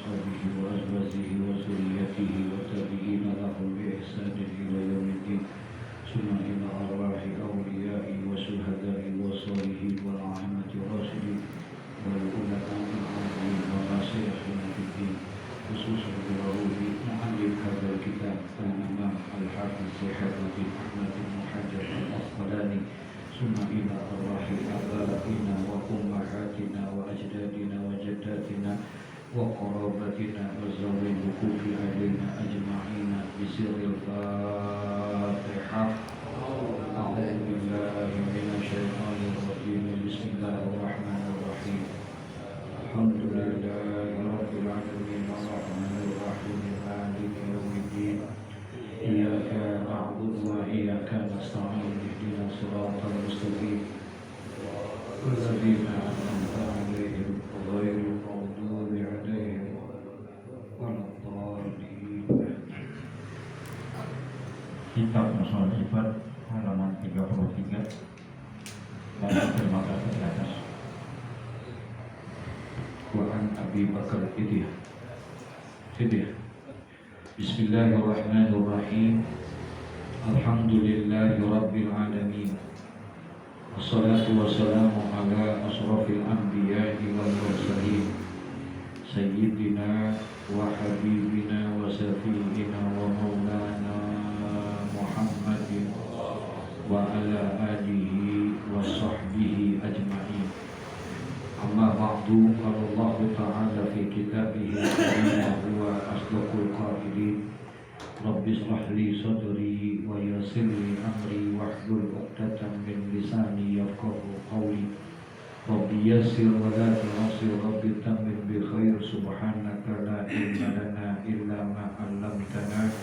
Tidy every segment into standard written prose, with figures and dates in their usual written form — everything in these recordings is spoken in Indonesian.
وأصحابه وأزواجه وذريته والتابعين لهم بإحسان إلى يوم الدين ثم إلى أرواح أوليائه وشهدائه وصالحين والأئمة الراشدين والعلماء العاملين ومشايخنا في الدين خصوصا بروح معلم هذا الكتاب الإمام الحافظ زهير بن أحمد بن حجر الأسقلاني ثم إلى أرواح آبائنا وأمهاتنا وأجدادنا وجداتنا وقرابتنا وذوي الوقوف علينا أجمعين بسر الفاتحة. أعوذ بالله من الشيطان الرجيم. بسم الله الرحمن الرحيم. الحمد لله رب العالمين الرحمن الرحيم مالك يوم الدين إياك نعبد وإياك نستعين اهدنا الصراط المستقيم الذين أنعمت عليهم غير المغضوب عليهم ولا الضالين. Kitab Masalah Sifat halaman 33 dan terima kasih di atas. Quran Abi Bakar Idiyah. Bismillahirrahmanirrahim. Alhamdulillahi Rabbil Alamin. Wassalatu wassalamu ala asrafil anbiya'i wal mursalin Sayyidina wa habibina wa safiyina wa maulana Muhammadin wa ala alihi wa sahbihi ajma'in. Amma ba'du, qala Allah Ta'ala fi kitabihi wa huwa asdaqul qailin. Rabbi shrah li sadri wa yassir li amri wahlul 'uqdatam min lisani yafqahu qawli. Rabbi yassir wa la tu'assir, Rabbi tammim bi khair. Subhanaka la ilma lana illa ma 'allamtana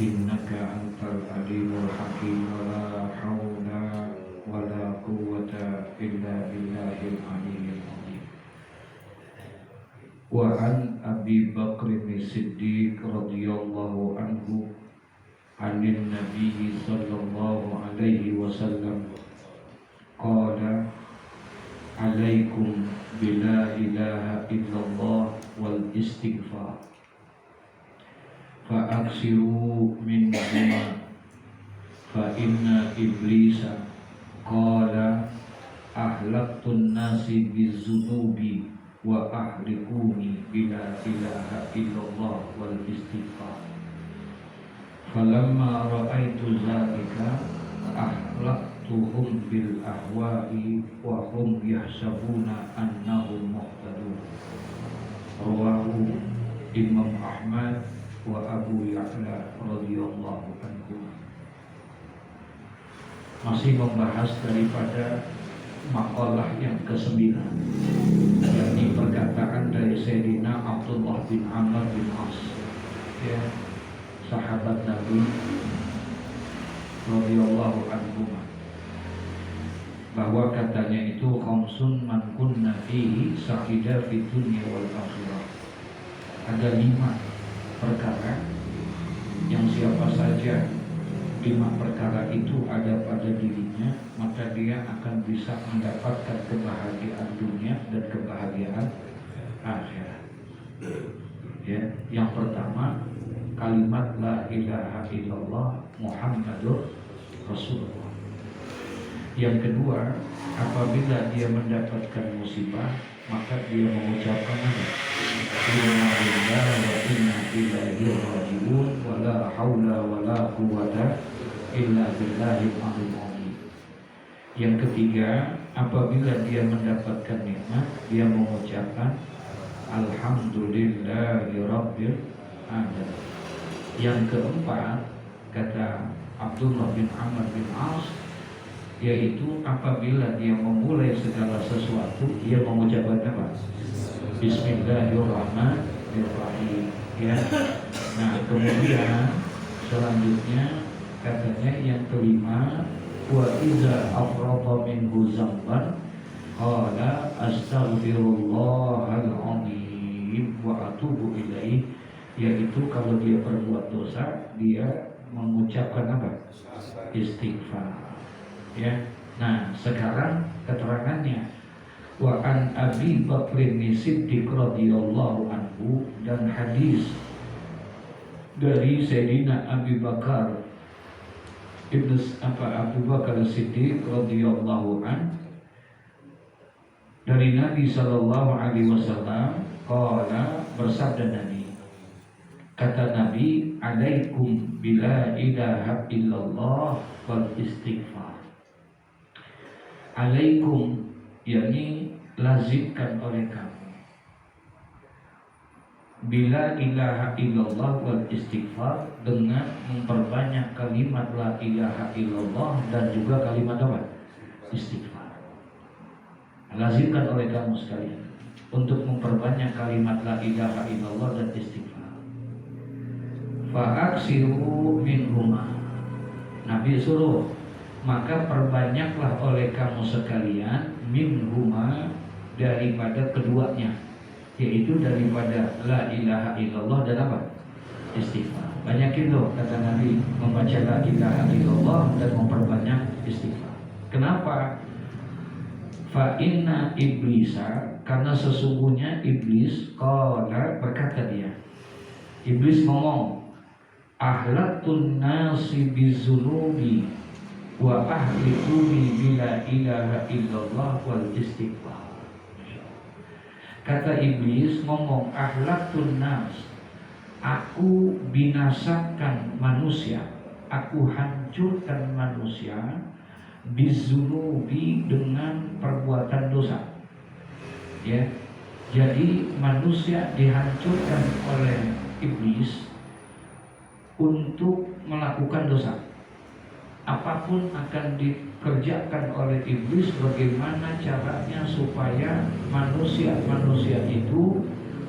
innaka antal alimul hakim. Wa la hawla wa la quwwata illa billahil aliyyil azim. Wa an Abi Bakr Siddiq radhiyallahu anhu anin Nabi sallallahu alaihi wasallam qala alaikum bila ilaha illallah wal istighfar fa aksiru min huma fa inna iblisa qala ahlaktun nasi bizunubi wa ahlikuni bila ilaha illallah wal istighfar. Falamma ra'aitu zalika ahlaktuhum bil ahwa'i wa hum yahsabuna annahum muhtadun. Rawahu Imam Ahmad wa Abu Ya'la radhiyallahu anhu. Masih membahas daripada makalah yang ke-9, yakni perkataan dari Sayyidina Abdullah bin Amr bin As, ya, sahabat Nabi radhiyallahu anhu, bahwa katanya itu khamsun man kunna fihi sa'ida fid dunya wal akhirah. Ada 5 perkara yang siapa saja 5 perkara itu ada pada dirinya, maka dia akan bisa mendapatkan kebahagiaan dunia dan kebahagiaan akhirat. Ya, yang pertama kalimat la ilaha illallah Muhammadur Rasulullah. Yang kedua, apabila dia mendapatkan musibah, maka dia mengucapkan inna lillahi wa inna ilaihi raji'un wa la haula wa la quwwata illa billahil aliyyil azim. Yang ketiga, apabila dia mendapatkan nikmat, dia mengucapkan alhamdulillahi rabbil alamin. Yang keempat, kata Abdullah bin Amr bin As, yaitu apabila dia memulai segala sesuatu, dia mengucapkan apa? Bismillahirrahmanirrahim. Ya. Nah, kemudian selanjutnya katanya yang kelima, wa iza afrata minhu zamban qala astaghfirullahal azim wa atubu ilaih. Yaitu kalau dia berbuat dosa, dia mengucapkan apa? Istighfar. Ya. Nah, sekarang keterangannya, Wa an Abi Bakrin Siddiq radhiyallahu anhu, dan hadis dari Sayyidina Abi Bakar Abu Bakar Siddiq radhiyallahu an, dari Nabi sallallahu alaihi wasallam, qala, bersabda Nabi, kata Nabi, alaikum bila ilaha illallah wal istighfar. Alaikum, yakni lazimkan oleh kamu, bila ilaha illallah wal istighfar, dengan memperbanyak kalimat la ilaha illallah dan juga kalimat apa? Istighfar. Lazimkan oleh kamu sekalian untuk memperbanyak kalimat la ilaha illallah dan istighfar. Fa'aksiru minhuma, Nabi suruh, maka perbanyaklah oleh kamu sekalian minhuma, daripada keduanya, yaitu daripada la ilaha illallah dan apa? Istighfar. Banyakin loh, kata Nabi, membaca la ilaha illallah dan memperbanyak istighfar. Kenapa? Fa inna iblisa, karena sesungguhnya iblis, qala, berkata dia, iblis ngomong, ahlaktun nasi bizunubi wa ahlikuni bila ilaha illallah wal istighfar. Kata iblis ngomong, ahlaktun nas, aku binasakan manusia, aku hancurkan manusia, bizunubi, dengan perbuatan dosa. Ya, jadi manusia dihancurkan oleh iblis untuk melakukan dosa. Apapun akan dikerjakan oleh iblis, bagaimana caranya supaya manusia itu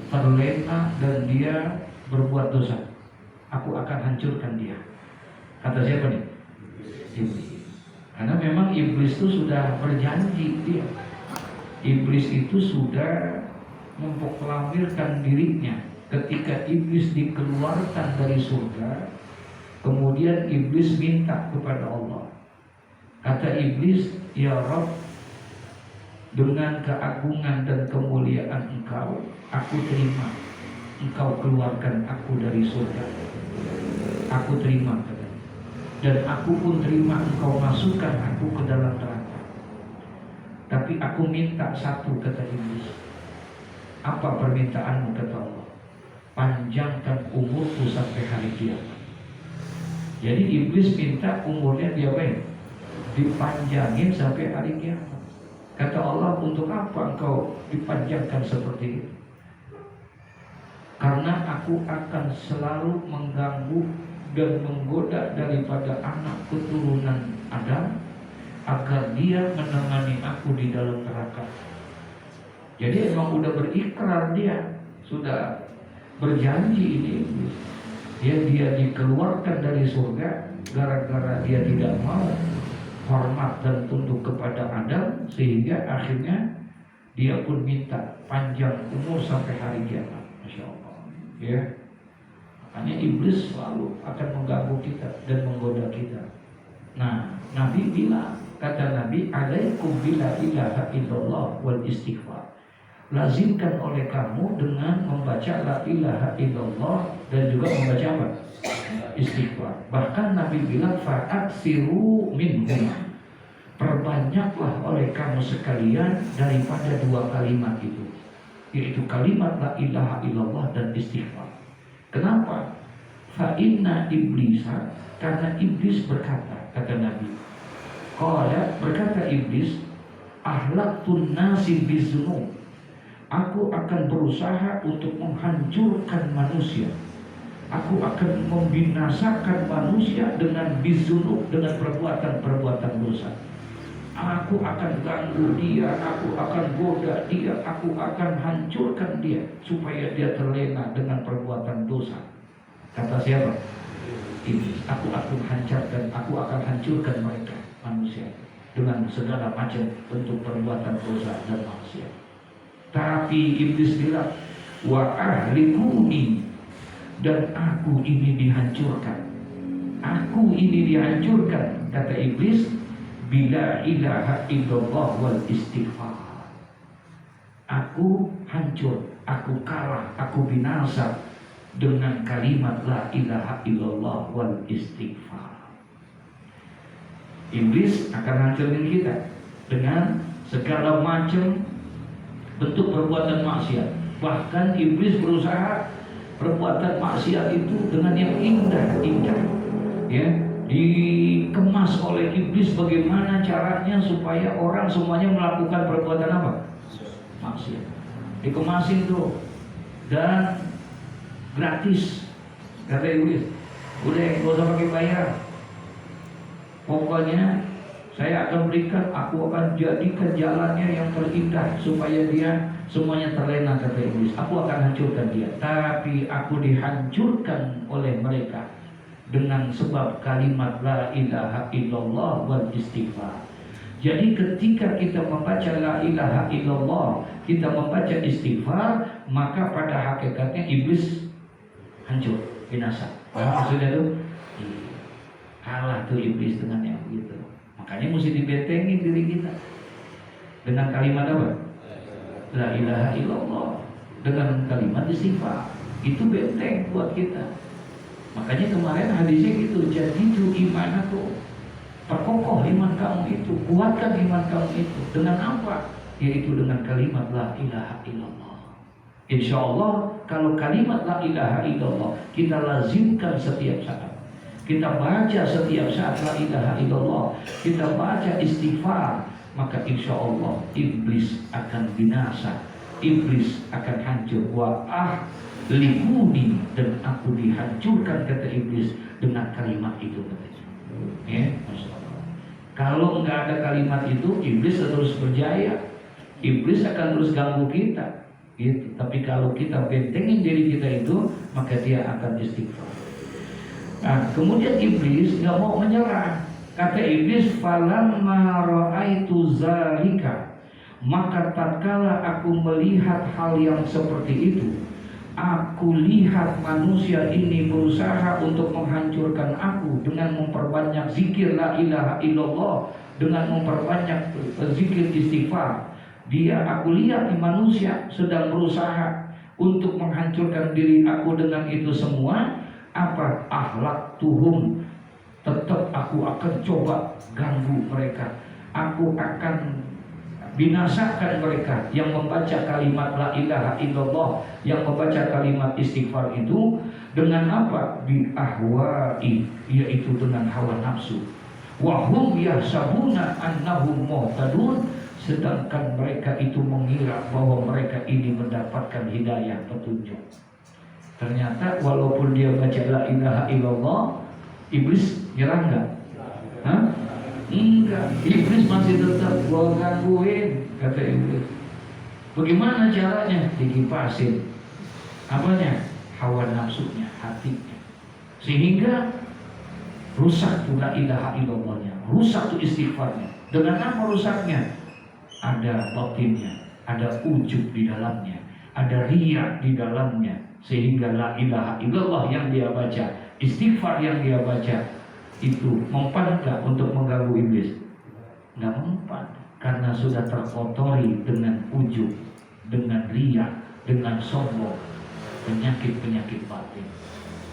terlena dan dia berbuat dosa. Aku akan hancurkan dia. Kata siapa nih? Iblis. Karena memang iblis itu sudah berjanji dia. Iblis itu sudah memproklamirkan dirinya. Ketika iblis dikeluarkan dari surga, kemudian iblis minta kepada Allah. Kata iblis, ya Rabb, dengan keagungan dan kemuliaan Engkau, aku terima Engkau keluarkan aku dari surga. Aku terima, katanya. Dan aku pun terima Engkau masukkan aku ke dalam neraka. Tapi aku minta satu, kata iblis. Apa permintaanmu, kata Allah? Panjangkan umurku sampai hari kiamat. Jadi iblis minta umurnya dia dipanjangin sampai hari kiamat. Kata Allah, untuk apa engkau dipanjangkan seperti itu? Karena aku akan selalu mengganggu dan menggoda daripada anak keturunan Adam agar dia menemani aku di dalam neraka. Jadi emang udah berikrar, dia sudah berjanji ini. Dia dikeluarkan dari surga gara-gara dia tidak mau hormat dan tunduk kepada Adam, sehingga akhirnya dia pun minta panjang umur sampai hari kiamat. Masya Allah. Ya, makanya iblis selalu akan mengganggu kita dan menggoda kita. Nah, Nabi bilang, kata Nabi, alaikum bila ilaha illallah wal istighfar. Lazimkan oleh kamu dengan membaca la ilaha illallah dan juga membaca apa? Istighfar. Bahkan Nabi bilang, fa'aksiru minhum, perbanyaklah oleh kamu sekalian daripada dua kalimat itu, yaitu kalimat la ilaha illallah dan istighfar. Kenapa? Fa inna iblisa, karena iblis berkata, kata Nabi, qala, berkata iblis, ahlaktun nasi bizunub, aku akan berusaha untuk menghancurkan manusia, aku akan membinasakan manusia dengan bizunub, dengan perbuatan-perbuatan dosa. Aku akan ganggu dia, aku akan goda dia, aku akan hancurkan dia supaya dia terlena dengan perbuatan dosa. Kata siapa? Ini, aku akan hancurkan mereka, manusia, dengan segala macam bentuk perbuatan dosa dan maksiat. Tapi iblis bilang, wa ahlikuni, dan aku ini dihancurkan. Aku ini dihancurkan, kata iblis, bila ilaha illallah wal istighfar, aku hancur, aku kalah, aku binasa dengan kalimat la ilaha illallah wal istighfar. Iblis akan hancurin kita dengan segala macam bentuk perbuatan maksiat. Bahkan iblis berusaha perbuatan maksiat itu dengan yang indah-indah, ya, dikemas oleh iblis bagaimana caranya supaya orang semuanya melakukan perbuatan apa? Maksiat. Dikemasin tuh dan gratis, kata iblis. Udah, gak usah pakai bayar. Pokoknya saya akan berikan, aku akan jadikan jalannya yang terindah supaya dia semuanya terlena, kata iblis. Aku akan hancurkan dia, tapi aku dihancurkan oleh mereka dengan sebab kalimat la ilaha illallah wal istighfar. Jadi ketika kita membaca la ilaha illallah, kita membaca istighfar, maka pada hakikatnya iblis hancur, binasa. Maksudnya tuh kalah tuh iblis dengan yang begitu. Makanya mesti dibentengi diri kita dengan kalimat apa? La ilaha illallah, dengan kalimat istighfar. Itu benteng buat kita. Makanya kemarin hadisnya gitu, jadi itu iman aku, perkokoh iman kamu itu, kuatkan iman kamu itu. Dengan apa? Yaitu dengan kalimat la ilaha illallah. Insya Allah kalau kalimat la ilaha illallah kita lazimkan setiap saat, kita baca setiap saat la ilaha illallah, kita baca istighfar, maka insya Allah iblis akan binasa, iblis akan hancur. Wa ahlikuni, dan aku dihancurkan, kata iblis dengan kalimat itu, katanya. Ya, Masya Allah. Kalau nggak ada kalimat itu, iblis terus berjaya, iblis akan terus ganggu kita. Gitu. Tapi kalau kita bentengin diri kita itu, maka dia akan istighfar. Nah, kemudian iblis nggak mau menyerah. Kata iblis, falamma ra'aitu zalika, maka tatkala aku melihat hal yang seperti itu, aku lihat manusia ini berusaha untuk menghancurkan aku dengan memperbanyak zikir la ilaha illallah, dengan memperbanyak zikir istighfar. Aku lihat di manusia sedang berusaha untuk menghancurkan diri aku dengan itu semua. Apa? Akhlak tuhum, tetap aku akan coba ganggu mereka, aku akan binasakan mereka yang membaca kalimat la ilaha illallah, yang membaca kalimat istighfar itu dengan apa? Bi ahwa'i, yaitu dengan hawa nafsu. Wa hum yahsabuna annahum muhtadun, sedangkan mereka itu mengira bahwa mereka ini mendapatkan hidayah, petunjuk. Ternyata walaupun dia baca la ilaha illallah, iblis nyerah enggak? Hah? Enggak, iblis masih tetap gua gangguin, kata iblis. Bagaimana caranya? Dikipasin apanya? Hawa nafsunya, hatinya, sehingga rusak tuh la ilaha illallahnya, rusak tuh istighfarnya. Dengan apa rusaknya? Ada batinnya, ada ujub di dalamnya, ada riya di dalamnya, sehingga la ilaha illallah yang dia baca, istighfar yang dia baca itu mempan gak untuk mengganggu iblis? Nggak mempan, karena sudah terkotori dengan ujub, dengan riya, dengan sombong, penyakit-penyakit batin.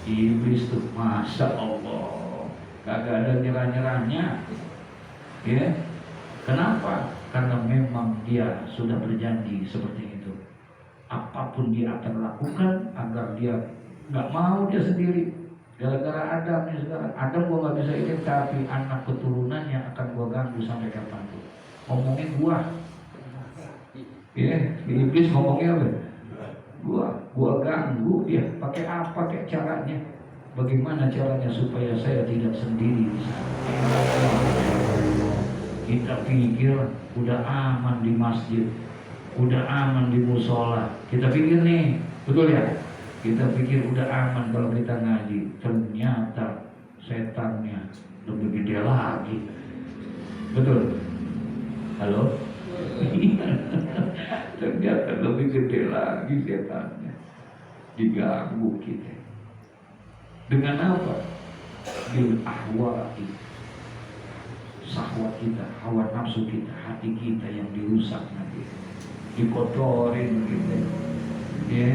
Iblis tuh, masya Allah, kagak ada nyerah-nyerahnya, ya. Kenapa? Karena memang dia sudah berjanji seperti itu. Apapun dia akan lakukan agar dia nggak mau dia sendiri. Gara-gara Adam nih sekarang, Adam gua nggak bisa ikut, tapi anak keturunannya akan gua ganggu sampai kapanpun. Ngomongin gua, ya, iblis ngomongnya apa? Gua ganggu dia. Pakai apa? Pakai caranya. Bagaimana caranya supaya saya tidak sendiri di sana? Kita pikir udah aman di masjid, udah aman di musola. Kita pikir nih, betul ya? Kita pikir udah aman kalau kita ngaji. Ternyata setannya lebih gede lagi. Betul? Halo? Ternyata lebih gede lagi setannya. Diganggu kita. Dengan apa? Bil ahwa'i, syahwat kita, hawa nafsu kita, hati kita yang dirusak nanti. dikotorin gitu ya,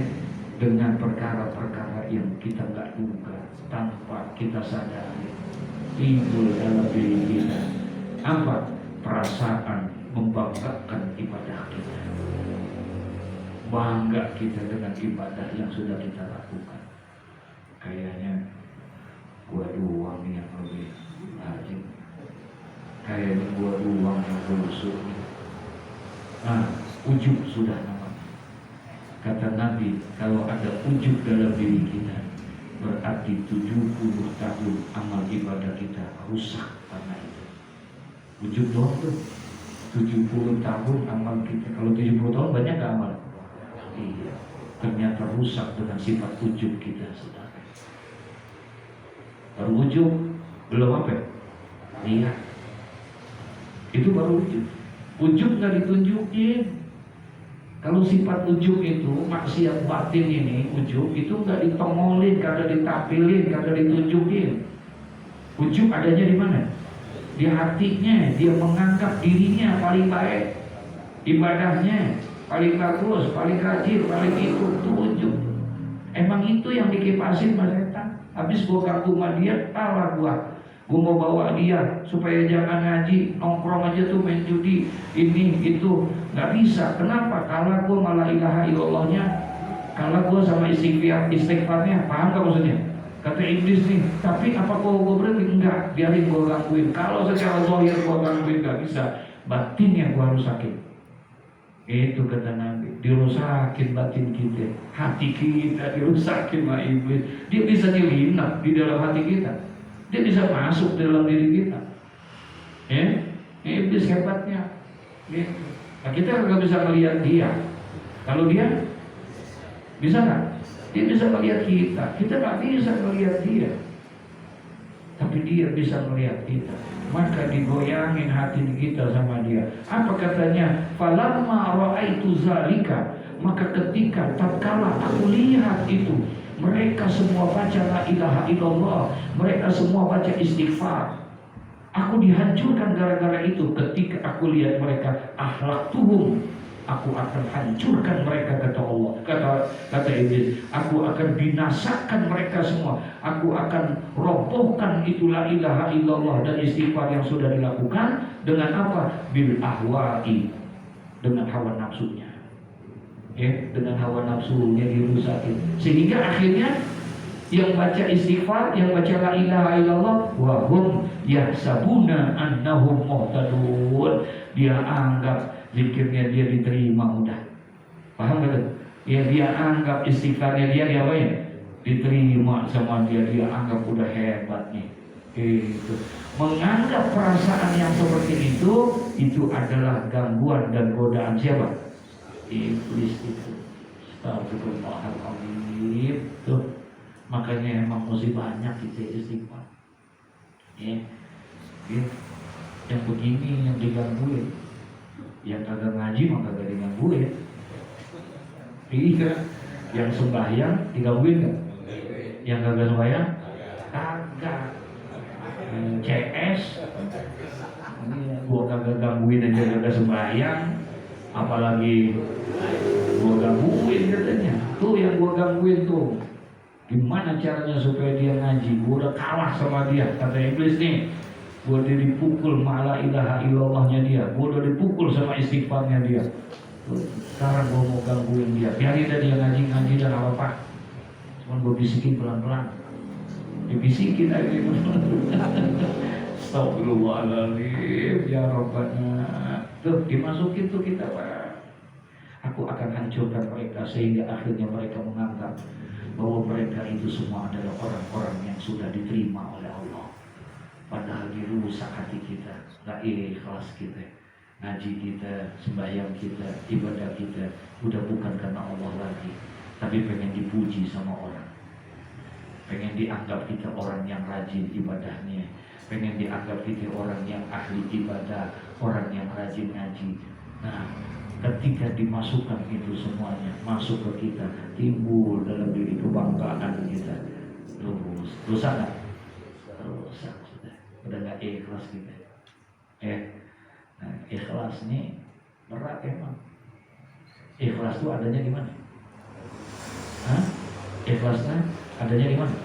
dengan perkara-perkara yang kita nggak duga, tanpa kita sadari timbul dalam diri kita apa? Perasaan membanggakan ibadah kita, bangga kita dengan ibadah yang sudah kita lakukan. Kayaknya gua doang yang lebih rajin, kayaknya gua doang yang bersyukur. Nah, ujub sudah namanya. Kata Nabi, kalau ada ujub dalam diri kita, berarti 70 tahun amal ibadah kita rusak karena itu. Ujub doang tuh 70 tahun amal kita. Kalau 70 tahun banyak gak amal? Iya, ternyata rusak dengan sifat ujub kita, saudara. Baru ujub, belum apa? Lihat, itu baru ujub. Ujub gak ditunjukin. Kalau sifat ujub itu, maksiat batin ini, ujub itu gak ditongolin, kagak ditampilin, kagak ditunjukin. Ujub adanya di mana? Di hatinya. Dia menganggap dirinya paling baik, ibadahnya paling bagus, paling rajin, paling itu ujub. Emang itu yang dikipasin mas setan. Habis gua ganggu sama dia, kalah gua mau bawa dia supaya jangan ngaji, nongkrong aja tuh main judi, ini itu nggak bisa. Kenapa? Kalah gua malah ilaha illallahnya, kalah gua sama istighfarnya. Paham gak maksudnya? Kata iblis nih, tapi apa gua berhenti? Enggak, biarin gua gangguin. Kalau secara zahir gua gangguin nggak bisa, batinnya gua rusakin. Itu kata Nabi, dirusakin batin kita, hati kita dirusakin sama iblis. Dia bisa nyelinap di dalam hati kita, dia bisa masuk dalam diri kita. Ya, iblis hebatnya. Gitu. Nah, kita nggak bisa melihat dia. Kalau dia bisa nggak? Dia bisa melihat kita nggak bisa melihat dia. Tapi dia bisa melihat kita. Maka digoyangin hati kita sama dia. Apa katanya? Falamma ra'aitu zalika, maka ketika tatkala aku lihat itu, mereka semua baca la ilaha illallah, mereka semua baca istighfar, aku dihancurkan gara-gara itu. Ketika aku lihat mereka akhlaktuhum, aku akan hancurkan mereka, kata Allah. Kata iblis, aku akan binasakan mereka semua. Aku akan robohkan itu la ilaha illallah dan istighfar yang sudah dilakukan. Dengan apa? Bil ahwa'i, dengan hawa nafsunya. Ya, dengan hawa nafsunya dirusakin. Sehingga akhirnya yang baca istighfar, yang baca la ilaha illallah, wa hum yahsabuna annahum muhtadun, dia anggap zikirnya dia diterima udah. Paham gak? Ya, dia anggap istighfarnya dia diapain? Diterima sama dia anggap udah hebat nih. Itu menganggap perasaan yang seperti itu adalah gangguan dan godaan siapa? Iblis itu. Astagfirullahaladzim. Tuh, makanya emang mesti banyak kita istighfar. Ya. Yang begini yang digangguin, yang kagak ngaji maka kagak digangguin. Iya, yang sembahyang digangguin gak? Yang kagak sembahyang kagak. CS gua kagak gangguin aja kagak sembahyang, apalagi gua gangguin katanya. Tuh yang gua gangguin tuh, gimana caranya supaya dia ngaji? Gua udah kalah sama dia, kata iblis nih. Gua udah dipukul malah ilaha illallahnya dia, gua udah dipukul sama istighfarnya dia. Sekarang gua mau gangguin dia, biarin dia ngaji dan apa-apa. Cuman gua bisikin pelan-pelan, dibisikin aja. Astagfirullahaladzim, ya Rabbana. Tuh dimasukin tuh kita, Pak. Aku akan hancurkan mereka sehingga akhirnya mereka menganggap bahwa mereka itu semua adalah orang-orang yang sudah diterima oleh Allah. Padahal dirusak hati kita, gak ikhlas kita, ngaji kita, sembahyang kita, ibadah kita udah bukan karena Allah lagi, tapi pengen dipuji sama orang, pengen dianggap kita orang yang rajin ibadahnya, pengen dianggap kita orang yang ahli ibadah, orang yang rajin ngaji. Nah, ketika dimasukkan itu semuanya masuk ke kita, timbul dalam diri kebanggaan kita. Dosa nggak? Dosa sudah. Udah nggak ikhlas kita. Nah, ikhlas nih berat emang. Ikhlas itu adanya di mana? Hah? Ikhlasnya adanya di mana?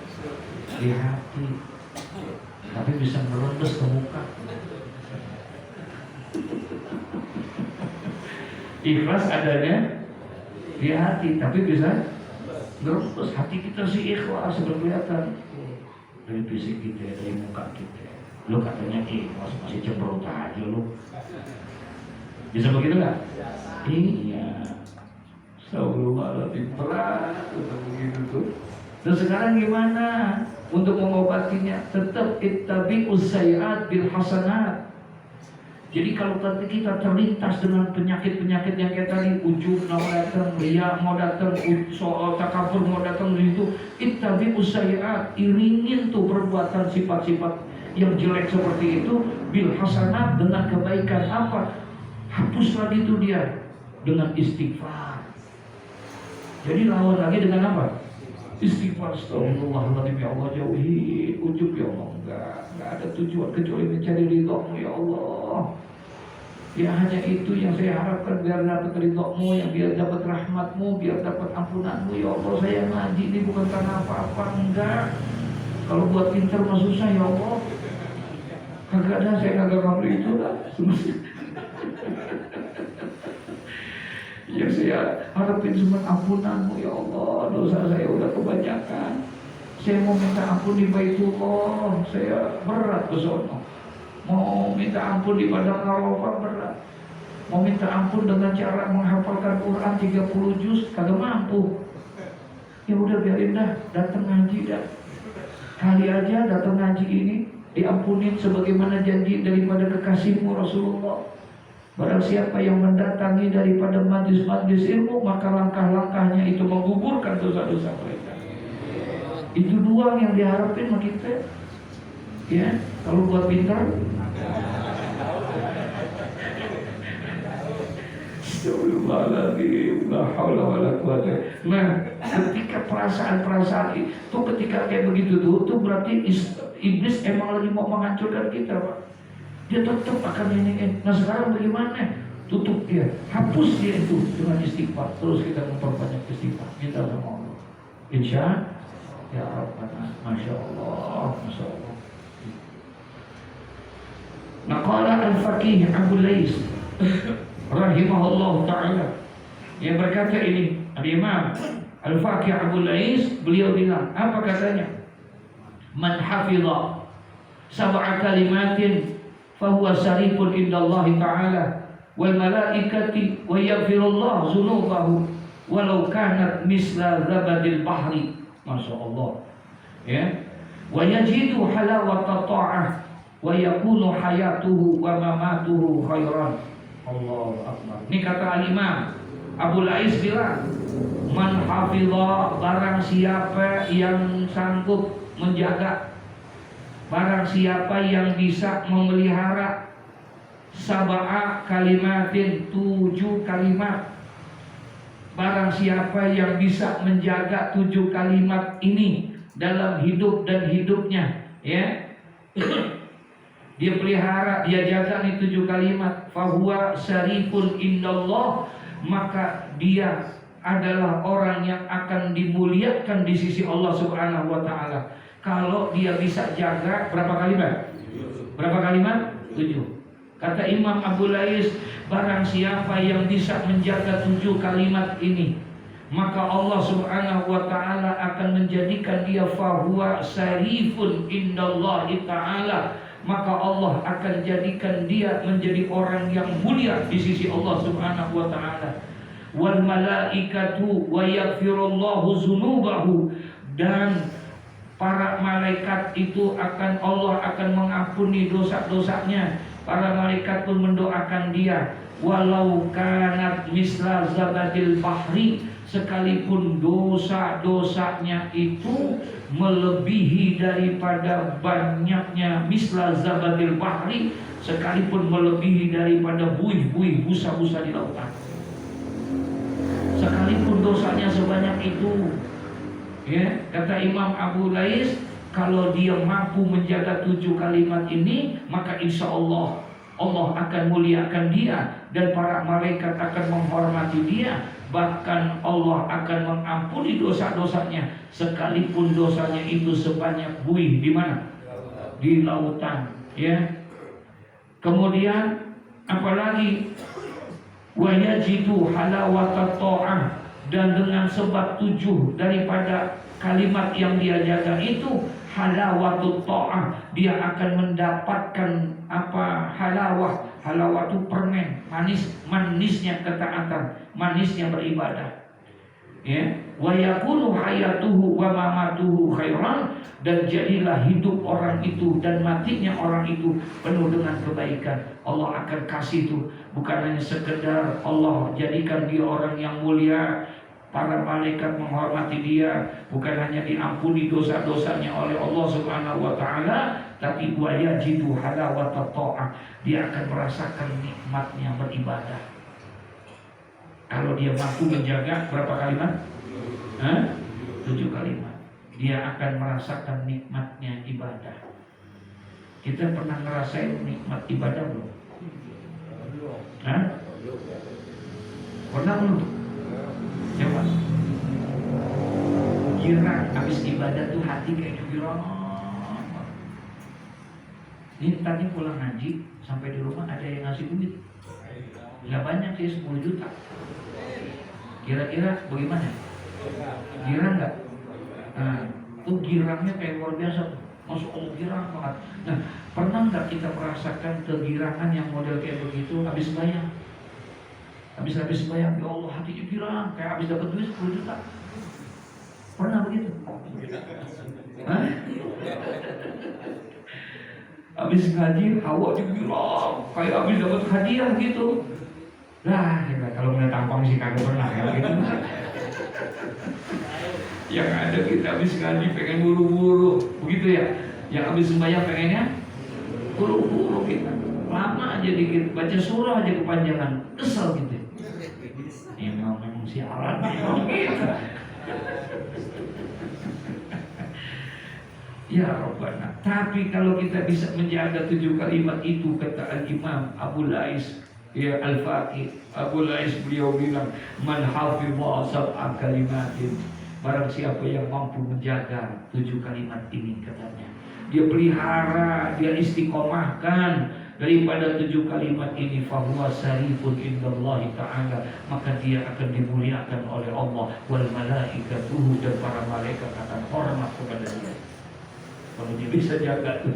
Di hati. Tapi bisa merembes ke muka. Ikhlas adanya di hati, tapi bisa merembes. Hati kita sih ikhlas, sudah kelihatan dari fisik kita, dari muka kita. Lu katanya ikhlas, masih cemberut aja lu. Bisa begitu nggak? Iya. Astagfirullahaladzim, berat untuk begitu tuh. Dan sekarang gimana untuk mengobatinya? Tetap ittabi'us sayyi'at bil hasanat. Jadi kalau tadi kita terlintas dengan penyakit-penyakit yang kayak tadi, ujub mau datang, riya mau datang, soal takabur mau datang, itu ittabi'us sayyi'at, iringin tuh perbuatan sifat-sifat yang jelek seperti itu bil hasanat, dengan kebaikan apa? Hapus lagi tuh dia dengan istighfar. Jadi lawan lagi dengan apa? Istighfar. Astagfirullahaladzim, ya Allah, jauhi ujub ya Allah. Enggak ada tujuan kecuali mencari ridho-Mu ya Allah. Ya hanya itu yang saya harapkan, biar dapat ridho-Mu, yang biar dapat rahmat-Mu, biar dapat ampunan-Mu ya Allah. Saya ngaji ini bukan karena apa-apa, enggak. Kalau buat pintar mah susah ya Allah. Kagak ada, saya kagak mampu itu lah. Ya saya harapin cuma ampunan-Mu ya Allah. Dosa saya udah kebanyakan. Saya mau minta ampun di Baitullah, saya berat ke sono. Mau minta ampun di Padang Arafah berat. Mau minta ampun dengan cara menghafalkan Quran 30 juz kagak mampu. Ya udah biarin dah, datang ngaji dah. Kali aja datang ngaji ini diampunin sebagaimana janji daripada kekasih-Mu Rasulullah. Barang siapa yang mendatangi daripada majlis-majlis ilmu, maka langkah-langkahnya itu menggugurkan dosa-dosa mereka. Itu doang yang diharapin sama kita. Ya, kalau buat pintar. Nah, ketika perasaan-perasaan itu, ketika kayak begitu tuh berarti iblis emang lagi mau menghancurkan kita, Pak. Dia tetap akan nyanyiin. Nah sekarang bagaimana? Tutup dia, hapus dia itu dengan istighfar. Terus kita memperbanyak istighfar, minta sama Allah. Insya ya Rabbana, Masya Allah, Masya Allah. Naqala al-faqih Abu Lais rahimahullah ta'ala, yang berkata ini al-imam al-faqih Abu Lais, beliau bilang, apa katanya? Man hafidha sab'a kalimatin fahuwa sarifun indallahi ta'ala wal malaikati wa yaghfirullahu dzunubahu walau kanat misla zabadil bahri. Masya Allah. Ya. Wa yajidu halawata ta'ah wa yakunu hayatuhu wa mamatuhu khairan. Allahu akbar. Ini kata al-Imam Abu Lais bilang, man hafidha, barang siapa yang sanggup menjaga, barang siapa yang bisa memelihara sab'a kalimatin, 7 kalimat. Barang siapa yang bisa menjaga 7 kalimat ini dalam hidup dan hidupnya, ya. Dia pelihara, dia jaga nih 7 kalimat. Fahuwa syarifun indallah, maka dia adalah orang yang akan dimuliakan di sisi Allah Subhanahu wa taala. Kalau dia bisa jaga berapa kalimat? Berapa kalimat? 7. Kata Imam Abu Lais, barang siapa yang bisa menjaga 7 kalimat ini, maka Allah Subhanahu wa taala akan menjadikan dia fahuwa syarifun indallahi taala, maka Allah akan jadikan dia menjadi orang yang mulia di sisi Allah Subhanahu wa taala. Wal malaikatu wa yaghfirullahu dzunubahu, dan para malaikat itu Allah akan mengampuni dosa-dosanya. Para malaikat pun mendoakan dia. Walau kanat misla zabadil bahri, sekalipun dosa-dosanya itu melebihi daripada banyaknya misla zabadil bahri, sekalipun melebihi daripada buih-buih busa-busa di lautan. Sekalipun dosanya sebanyak itu, ya, kata Imam Abu Lais, kalau dia mampu menjaga 7 kalimat ini, maka insya Allah Allah akan muliakan dia, dan para malaikat akan menghormati dia, Bahkan Allah akan mengampuni dosa-dosanya sekalipun dosanya itu sebanyak buih di mana? Di lautan, ya. Kemudian apalagi wa yajidu halawata ta'ah, dan dengan sebab 7 daripada kalimat yang dia jaga itu halawatut ta'ah, dia akan mendapatkan apa? Halawah itu permen, manisnya ketaatan, manisnya beribadah. Ya, wa yakunu hayatuhu wa mamatuhu khairan, dan jadilah hidup orang itu dan matinya orang itu penuh dengan kebaikan. Allah akan kasih itu, bukan hanya sekedar Allah jadikan dia orang yang mulia, para malaikat menghormati dia, bukan hanya diampuni dosa-dosanya oleh Allah Subhanahu wa taala, tapi wa yajidu halawata ta'ah, dia akan merasakan nikmatnya beribadah. Kalau dia mampu menjaga berapa kalimat? 7 kalimat. Dia akan merasakan nikmatnya ibadah. Kita pernah ngerasain nikmat ibadah belum? Pernah belum? Coba. Girang habis ibadah tuh hati kayak girang. Ini tadi pulang ngaji sampai di rumah ada yang ngasih duit. Nggak banyak sih, 10 juta. Kira-kira bagaimana? Girang nggak? Nah, itu girangnya kayak luar biasa. Masuk Allah, girang banget. Nah, pernah nggak kita merasakan kegirangan yang model kayak begitu habis bayar? Habis bayar, ya Allah hatinya girang, kayak habis dapat duit 10 juta. Pernah begitu? Hah? Habis ngaji, hawa juga girang, kayak habis dapat hadiah gitu. Lah, kalau punya tampang sih kagak pernah ya gitu. Yang ada kita habis ngaji pengen buru-buru, begitu ya. Yang habis sembahyang pengennya buru-buru kita. Lama aja dikit, baca surah aja kepanjangan, kesel gitu. Ini memang siaran memang gitu. Ya Rabbana. Tapi kalau kita bisa menjaga 7 kalimat itu, kata Al-Imam Abu Lais, ya Al-Faqih Abu Lais, beliau bilang, man hafidha sab'a kalimatin, barang siapa yang mampu menjaga 7 kalimat ini, katanya, dia pelihara, dia istiqomahkan daripada 7 kalimat ini, fahuwa sarifun indallahi ta'ala, maka dia akan dimuliakan oleh Allah, wal malaikatuhu, dan para malaikat akan hormat kepada dia. Kalau dia bisa jaga tuh,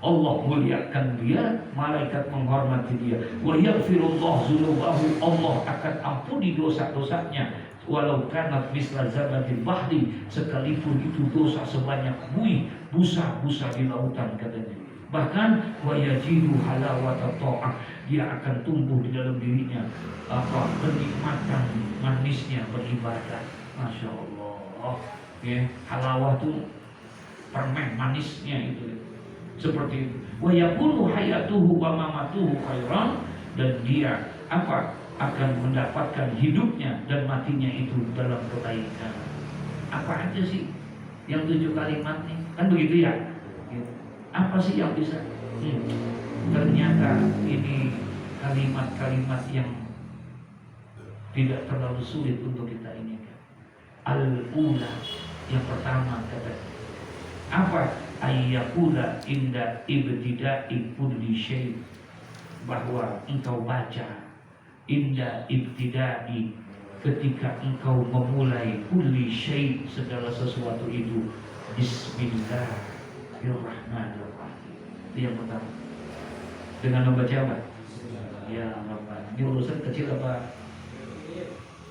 Allah muliakan dia, malaikat menghormati dia. Wa yaghfirullahu dzunubahu, Allah akan ampuni dosa-dosanya, walau kanat misla zabadil bahri, sekalipun itu dosa sebanyak busa-busa di lautan, katanya. Bahkan wa yajidu halawata ta'ah, dia akan tumbuh di dalam dirinya kenikmatan manisnya beribadah. Masya Allah, ya, halawah itu permen manisnya itu, seperti itu. Wa yakunu hayatuhu wa mamatuhu khairan, dan dia akan mendapatkan hidupnya dan matinya itu dalam kebaikan. Apa aja sih yang 7 kalimat nih? Kan begitu ya? Apa sih yang bisa? Ternyata ini kalimat-kalimat yang tidak terlalu sulit untuk kita ini. Al-ula, yang pertama, kata apa? Ayyakula inda ibtida'i kulli syai', bahwa engkau baca inda ibtida'i, ketika engkau memulai kulli syai', segala sesuatu itu, bismillahirrahmanirrahim. Itu yang pertama. Dengan membaca apa? Ya Rabbana. Ini urusan kecil apa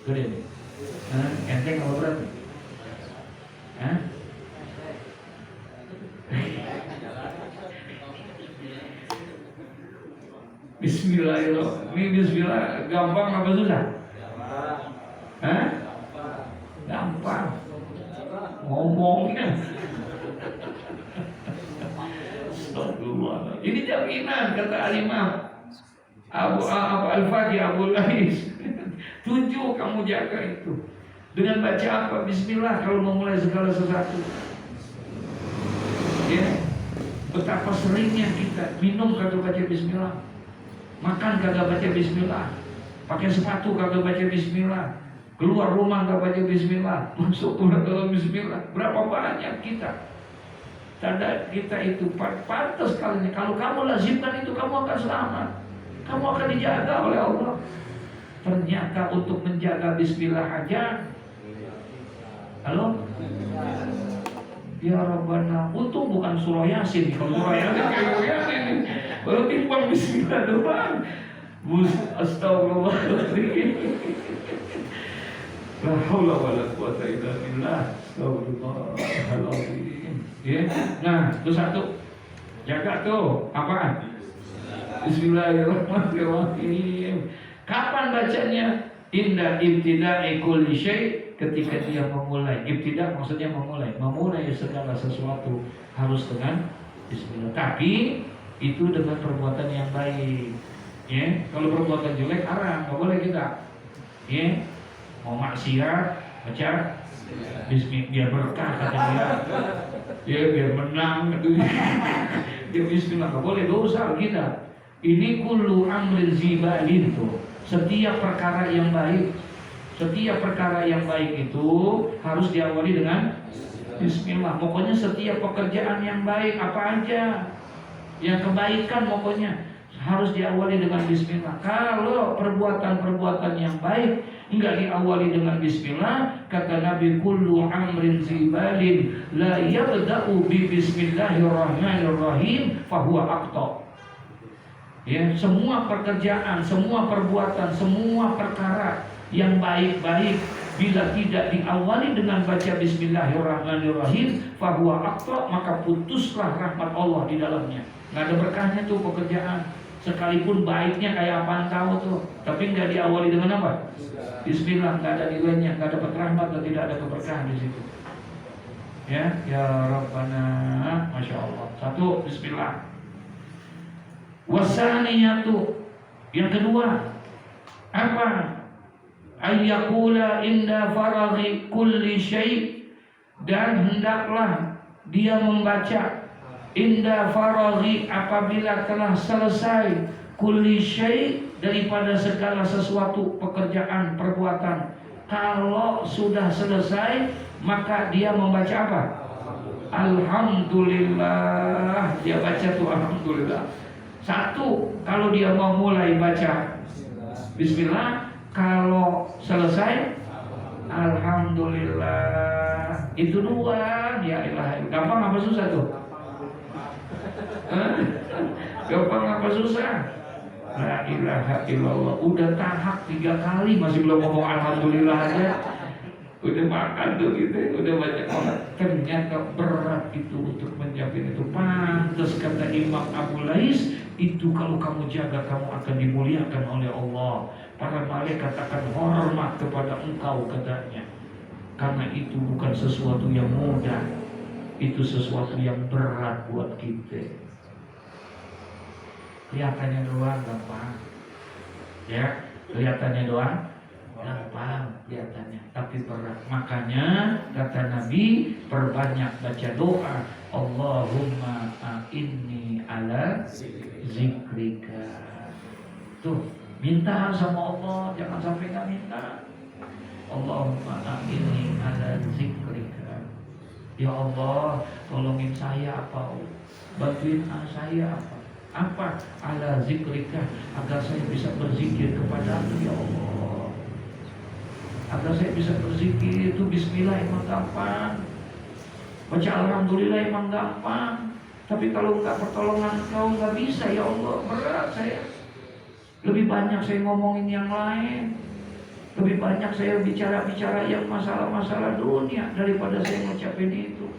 gede? Enteng apa berat? Bismillahirrahmanirrahim. Ini bismillah gampang apa susah? Gampang. Ngomongnya. Astagfirullah. Ini jaminan, kata Al-Imam Al-Faqih Abu Lais. 7 kamu jaga itu. Dengan baca apa? Bismillah kalau memulai segala sesuatu. Ya. Betapa seringnya kita minum kagak baca bismillah, makan kagak baca bismillah, pakai sepatu kagak baca bismillah, Keluar rumah nggak baca bismillah, masuk pulang kalau bismillah. Berapa banyak kita? Tanda kita itu pantas kali. Kalau kamu lazimkan itu, kamu akan selamat. Kamu akan dijaga oleh Allah. Ternyata untuk menjaga bismillah aja. Halo? Ya Rabbana, untung bukan surah Yasin. Kalau surah Yasin kayak Yasin, baru timbang bismillah doang. Astagfirullahaladzim. La haula wala quwata illa billah. Astagfirullahaladzim. Ya. Nah, itu satu. Jaga tuh, apaan? Bismillahirrahmanirrahim. Kapan bacanya? Inda ibtida'i kulli syai', ketika dia memulai. Ibtida' maksudnya memulai. Memulai segala sesuatu harus dengan bismillah. Tapi itu dengan perbuatan yang baik. Ya, kalau perbuatan jelek haram, nggak boleh kita. Ya, mau maksiat baca bismillah biar berkah kata dia. Ya biar menang katanya. Dia bismillah nggak boleh, dosa kita. Ini kullu amrin zibalin tuh. Setiap perkara yang baik, setiap perkara yang baik itu harus diawali dengan bismillah. Pokoknya setiap pekerjaan yang baik apa aja, yang kebaikan pokoknya harus diawali dengan bismillah. Kalau perbuatan-perbuatan yang baik enggak diawali dengan bismillah, kata Nabi, kullu amrin zibalin la yabda'u bi bismillahirrahmanirrahim fahuwa aqta. Ya, semua pekerjaan, semua perbuatan, semua perkara yang baik-baik bila tidak diawali dengan baca bismillahirrahmanirrahim fahuwa aqta, maka putuslah rahmat Allah di dalamnya. Nggak ada berkahnya tuh pekerjaan. Sekalipun baiknya kayak apaan tahu tuh, tapi nggak diawali dengan apa? Bismillah, nggak ada nilainya, nggak dapat rahmat dan tidak ada keberkahan di situ. Ya, ya Rabbana, masya Allah. Satu, bismillah. Wasaniyatu, yang kedua apa? Ayyakula inda faraghi kulli syai', dan hendaklah dia membaca inda faraghi, apabila telah selesai kulli syai', daripada segala sesuatu pekerjaan perbuatan. Kalau sudah selesai maka dia membaca apa? Alhamdulillah. Dia baca tuh alhamdulillah. Satu, kalau dia mau mulai baca bismillah, kalau selesai alhamdulillah. Itu dua. Ya ilah, gampang apa susah tuh? Gampang apa susah? La ilaha illallah. Udah tahap 3 kali masih belum ngomong alhamdulillah aja. Udah makan tuh gitu, udah banyak orang. Ternyata berat itu untuk menjawab itu. Pantas kata Imam Abu Lais, itu kalau kamu jaga kamu akan dimuliakan oleh Allah. Para malaikat akan hormat kepada engkau katanya. Karena itu bukan sesuatu yang mudah, itu sesuatu yang berat buat kita. Kelihatannya doang gampang, ya, kelihatannya doang gampang, kelihatannya, tapi berat. Makanya kata Nabi, perbanyak baca doa, Allahumma a'inni ala zikrika. Tuh, minta sama Allah, jangan sampai nggak minta. Allahumma a'inni ala zikrika. Ya Allah, tolongin saya apa? Bantuin saya apa? Apa? Ala zikrika, agar saya bisa berzikir kepadamu ya Allah. Agar saya bisa berzikir itu bismillah emang gampang. Baca alhamdulillah emang gampang. Tapi kalau enggak pertolongan kau enggak bisa ya Allah, berat saya. Lebih banyak saya ngomongin yang lain. Lebih banyak saya bicara-bicara yang masalah-masalah dunia daripada saya ngucapin itu.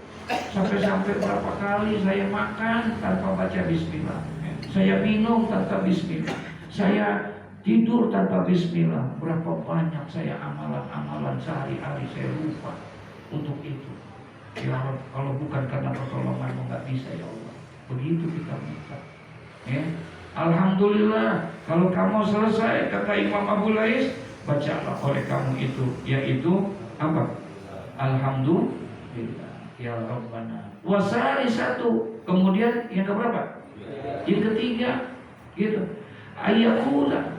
Sampai-sampai berapa kali saya makan tanpa baca bismillah. Saya minum tanpa bismillah. Saya tidur tanpa bismillah. Berapa banyak saya amalan-amalan sehari-hari saya lupa untuk itu. Ya Rabb, kalau bukan karena pertolonganmu nggak bisa ya Allah. Begitu kita minta. Ya. Alhamdulillah, kalau kamu selesai, kata Imam Abu Lais, bacalah oleh kamu itu, yaitu apa? Alhamdulillah ya Rabbana. Wasari satu. Kemudian yang keberapa? Yang ketiga, gitu. Ayakula,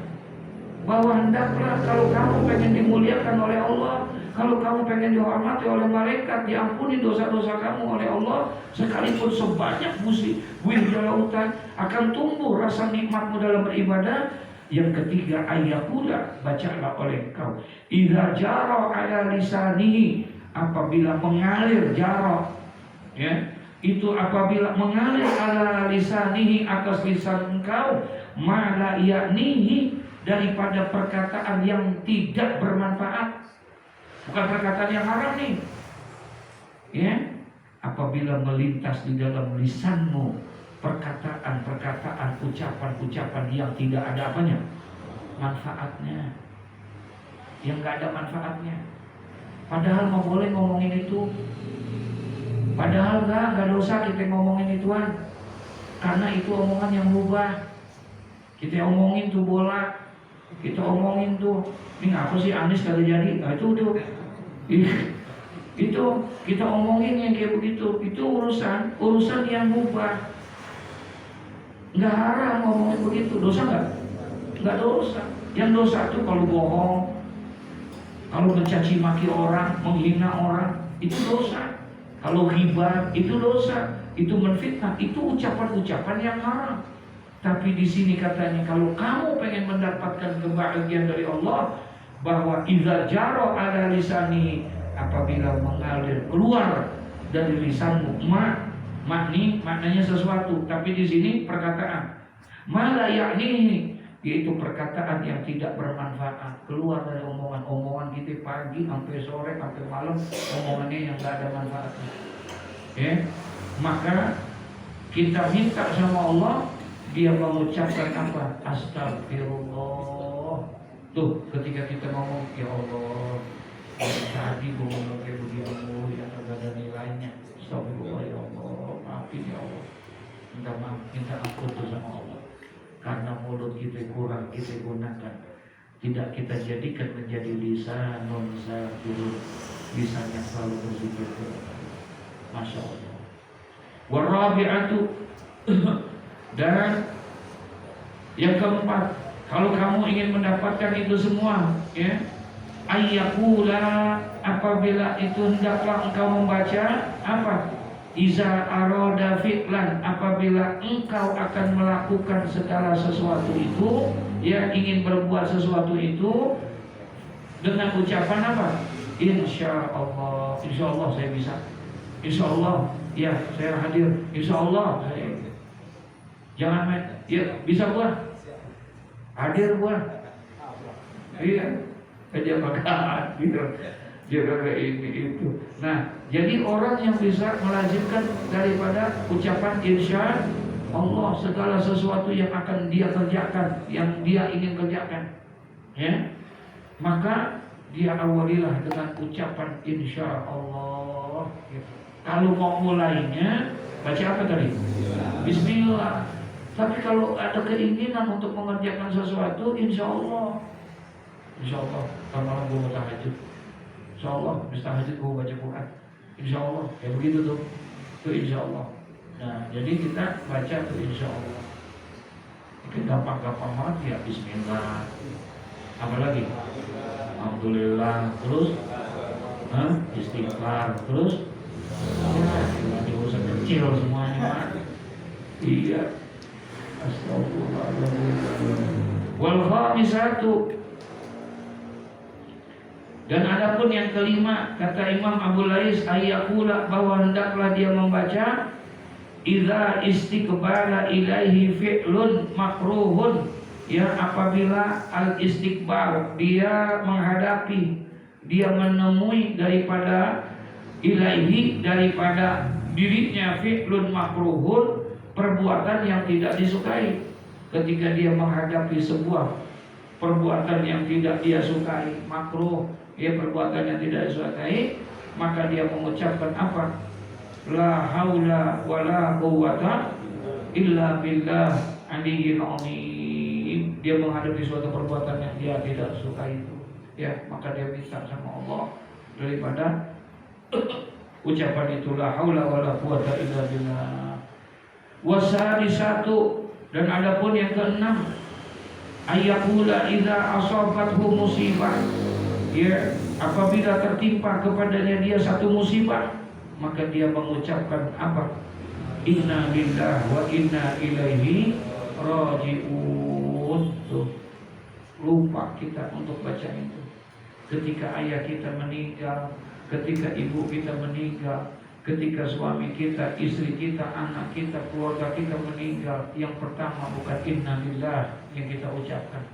bahwa hendaklah kalau kamu pengen dimuliakan oleh Allah, kalau kamu pengen dihormati oleh malaikat, diampuni dosa-dosa kamu oleh Allah, sekalipun sebanyak buih di lautan, akan tumbuh rasa nikmatmu dalam beribadah. Yang ketiga, ayakula, bacalah oleh engkau, idza jara ala lisanihi, apabila mengalir jara, ya, itu apabila mengalir ala lisanihi, atas lisan engkau, mala yaknihi, daripada perkataan yang tidak bermanfaat, bukan perkataan yang haram nih, ya, apabila melintas di dalam lisanmu perkataan-perkataan, ucapan-ucapan yang tidak ada apanya, manfaatnya, yang nggak ada manfaatnya, padahal mau boleh ngomongin itu, padahal nggak dosa kita ngomongin ituan, karena itu omongan yang mubah. Kita omongin tuh bola, kita omongin tuh, ini apa sih Anies kagak jadi, nah itu kita omongin yang kayak begitu, itu urusan yang mubah. Nggak haram ngomongin begitu, dosa nggak? Nggak dosa. Yang dosa tuh kalau bohong, kalau mencaci maki orang, menghina orang, itu dosa. Kalau ghibah, itu dosa. Itu menfitnah, itu ucapan-ucapan yang haram. Tapi di sini katanya, kalau kamu pengen mendapatkan kebahagiaan dari Allah, bahwa idza jara ala lisani, apabila mengalir keluar dari lisanmu, maknanya sesuatu, tapi di sini perkataan, mala yakni, yaitu perkataan yang tidak bermanfaat, keluar dari omongan kita pagi sampai sore sampai malam, omongannya yang tidak ada manfaatnya, ya, maka kita minta sama Allah, dia mengucapkan apa? Astagfirullah. Tuh, ketika kita ngomong, ya Allah, tadi gue ngomong kayak begitu, ya agak ada nilainya. Astagfirullah ya Allah, maafin ya Allah, minta ampun tuh sama Allah, karena mulut kita kurang kita gunakan, tidak kita jadikan menjadi lisan zakirun, lisan yang selalu berzikir. Masya Allah. Warabi'atu, dan yang keempat, kalau kamu ingin mendapatkan itu semua, ya, ayyakula, apabila itu hendaklah engkau membaca apa? Iza aroda fi'lan, apabila engkau akan melakukan segala sesuatu itu, ya, ingin berbuat sesuatu itu dengan ucapan apa? Insya Allah saya bisa, insya Allah ya saya hadir, insya Allah saya, jangan main, ya bisa gua hadir gua, iya dia makan gitu, dia kagak ini itu. Nah, jadi orang yang bisa melazimkan daripada ucapan insya Allah segala sesuatu yang akan dia kerjakan, yang dia ingin kerjakan, ya, maka dia awalilah dengan ucapan insya Allah. Gitu. Kalau mau mulainya baca apa tadi? Bismillah. Tapi kalau ada keinginan untuk mengerjakan sesuatu, insya Allah, malam gue mau tahajud, insya Allah, habis tahajud gue baca Quran, insya Allah, ya begitu tuh, itu insya Allah. Nah, jadi kita baca tuh insya Allah. Itu gampang-gampang banget ya, Bismillah. Apa lagi? Alhamdulillah, terus, istighfar, terus, ya, dosa kecil semuanya. Iya. Astagfirullahaladzim. Wal khamisatu, dan adapun yang kelima, kata Imam Abu Lais, ayyakula, bahwa hendaklah dia membaca idza istiqbala ilaihi fi'lun makruhun, ya, apabila al istiqbal, dia menghadapi, dia menemui daripada ilaihi, daripada dirinya, fi'lun makruhun, perbuatan yang tidak disukai. Ketika dia menghadapi sebuah perbuatan yang tidak dia sukai, makruh, ya, perbuatan yang tidak disukai, maka dia mengucapkan apa? La haula wala quwwata illa billah aliyyil azim. Dia menghadapi suatu perbuatan yang dia tidak sukai itu, ya, maka dia minta sama Allah daripada ucapan itu, la haula wala quwwata illa billah. Wasari satu, dan adapun yang keenam, Ayaqula idza asabathu musibah, ya, apabila tertimpa kepadanya dia satu musibah, maka dia mengucapkan apa? Inna lillahi wa inna ilaihi raji'un. Tuh, lupa kita untuk baca itu. Ketika ayah kita meninggal, ketika ibu kita meninggal, ketika suami kita, istri kita, anak kita, keluarga kita meninggal, yang pertama bukan inna lillahi yang kita ucapkan.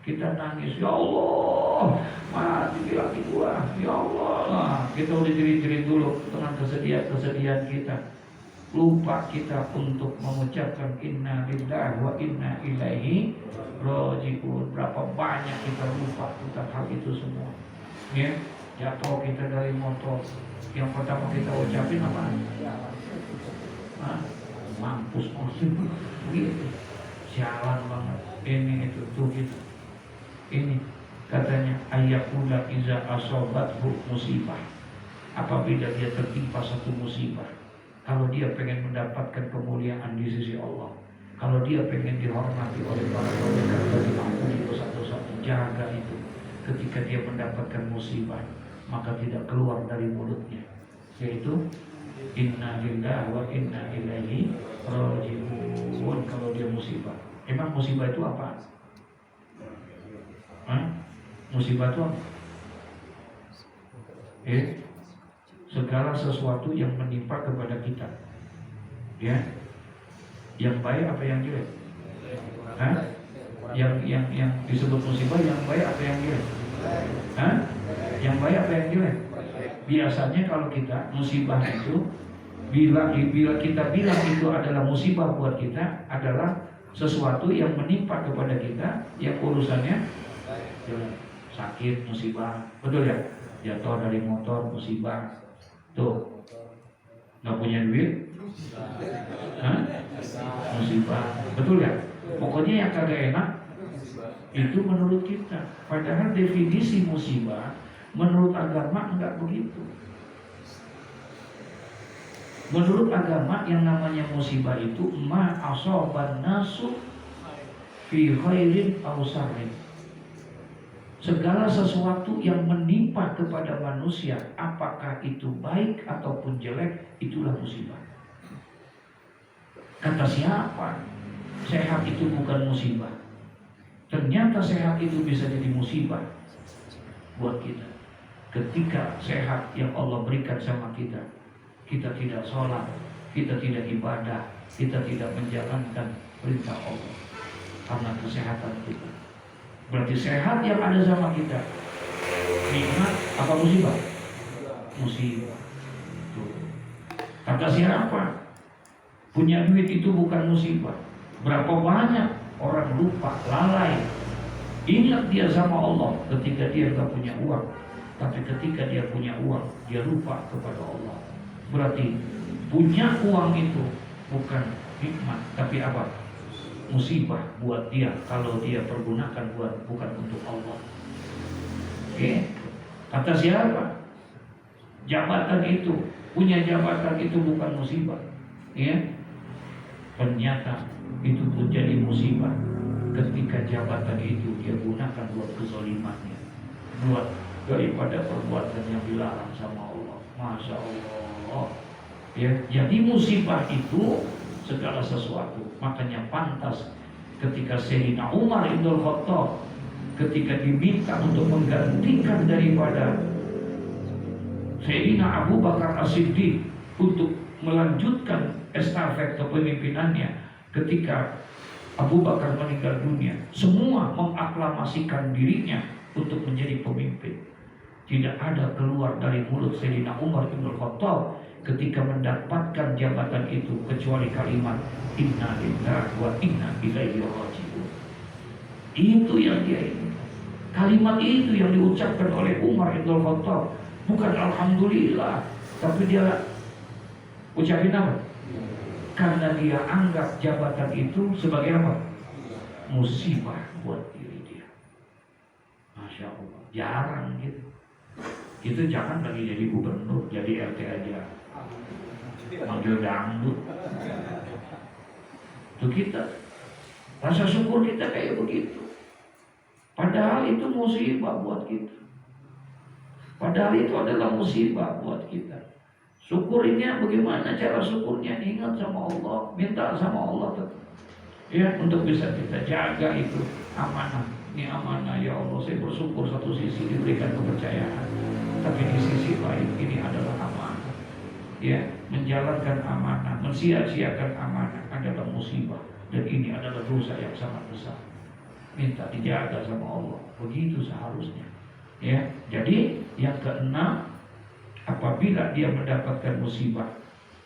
Kita nangis, ya Allah, mati laki gua, ya Allah. Nah, kita udah jerit-jerit dulu dengan kesedihan kita. Lupa kita untuk mengucapkan inna lillahi wa inna ilaihi raji'un. Berapa banyak kita lupa tentang hal itu semua. Ya, jatuh kita dari motor, yang pertama kita ucapin apa? Mampus gitu. Jalan banget. Ini itu tuh gitu. Ini katanya ayaqula iza asobathu musibah. Apabila dia tertimpa satu musibah, kalau dia pengen mendapatkan kemuliaan di sisi Allah, kalau dia pengen dihormati oleh para malaikat dan diampuni dosa-dosa, jaga itu. Ketika dia mendapatkan musibah, maka tidak keluar dari mulutnya, yaitu inna lillahi wa inna ilaihi raji'un. Kalau dia musibah, emang musibah itu apa? Musibah itu apa? Segala sesuatu yang menimpa kepada kita, ya, yang baik apa yang jelek? Yang disebut musibah yang baik apa yang jelek? Yang baik apa yang jelek? Biasanya kalau kita musibah itu, bila kita bilang itu adalah musibah buat kita, adalah sesuatu yang menimpa kepada kita yang urusannya sakit, musibah, betul ya? Jatuh dari motor, musibah. Tuh, nggak punya duit, musibah, betul ya? Pokoknya yang kagak enak itu menurut kita. Padahal definisi musibah menurut agama enggak begitu. Menurut agama yang namanya musibah itu ma asoban nasu fi khairin aw syarrin. Segala sesuatu yang menimpa kepada manusia, apakah itu baik ataupun jelek, itulah musibah. Kata siapa? Sehat itu bukan musibah. Ternyata sehat itu bisa jadi musibah buat kita. Ketika sehat yang Allah berikan sama kita, kita tidak sholat, kita tidak ibadah, kita tidak menjalankan perintah Allah karena kesehatan kita. Berarti sehat yang ada sama kita nikmat apa musibah? Musibah. Kata siapa? Punya duit itu bukan musibah. Berapa banyak orang lupa, lalai, ingat dia sama Allah ketika dia gak punya uang, tapi ketika dia punya uang dia lupa kepada Allah. Berarti punya uang itu bukan nikmat, tapi apa? Musibah buat dia kalau dia pergunakan bukan untuk Allah. Oke? Kata siapa? Jabatan itu, punya jabatan itu bukan musibah. Ya? Ternyata itu menjadi musibah ketika jabatan itu dia gunakan buat kezalimannya, buat daripada perbuatan yang dilarang sama Allah. Masya Allah. Ya, jadi musibah itu segala sesuatu. Makanya pantas ketika Sayyidina Umar Ibn Khattab ketika diminta untuk menggantikan daripada Sayyidina Abu Bakar As-Siddiq untuk melanjutkan estafet kepemimpinannya, ketika Abu Bakar meninggal dunia, semua mengaklamasikan dirinya untuk menjadi pemimpin. Tidak ada keluar dari mulut Sayyidina Umar Ibn Khattab ketika mendapatkan jabatan itu kecuali kalimat inna lillahi wa inna ilaihi raji'un. Itu yang dia ini. Kalimat itu yang diucapkan oleh Umar Ibn Khattab, bukan alhamdulillah, tapi dia ucapin apa? Karena dia anggap jabatan itu sebagai apa? Musibah buat diri dia. Masya Allah, jarang gitu. Itu jangan lagi jadi gubernur, jadi RT aja, manggil dangdut. Itu kita, rasa syukur kita kayak begitu. Padahal itu musibah buat kita. Padahal itu adalah musibah buat kita. Syukurnya bagaimana cara syukurnya? Ingat sama Allah, minta sama Allah tetap. Ya, untuk bisa kita jaga itu amanah. Ini amanah ya Allah, saya bersyukur satu sisi diberikan kepercayaan, tapi di sisi lain ini adalah amanah. Ya, menjalankan amanah, mensia-siakan amanah adalah musibah, dan ini adalah dosa yang sangat besar. Minta dijaga sama Allah, begitu seharusnya. Ya, jadi yang keenam, apabila dia mendapatkan musibah,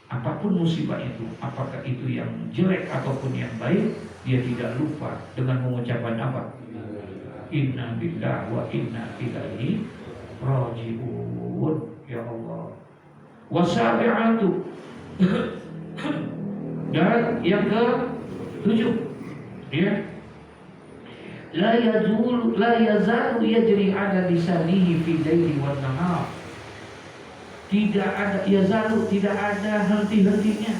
apapun musibah itu, apakah itu yang jelek ataupun yang baik, dia tidak lupa dengan mengucapkan apa? Inna lillahi wa inna ilaihi raji'un. Ya Allah. Wasabi'atu. Dan yang ke-7, ya, la yazalu yajri ala lisanihi fi laili wan nahar. Tidak ada yazalu, tidak ada henti-hentinya,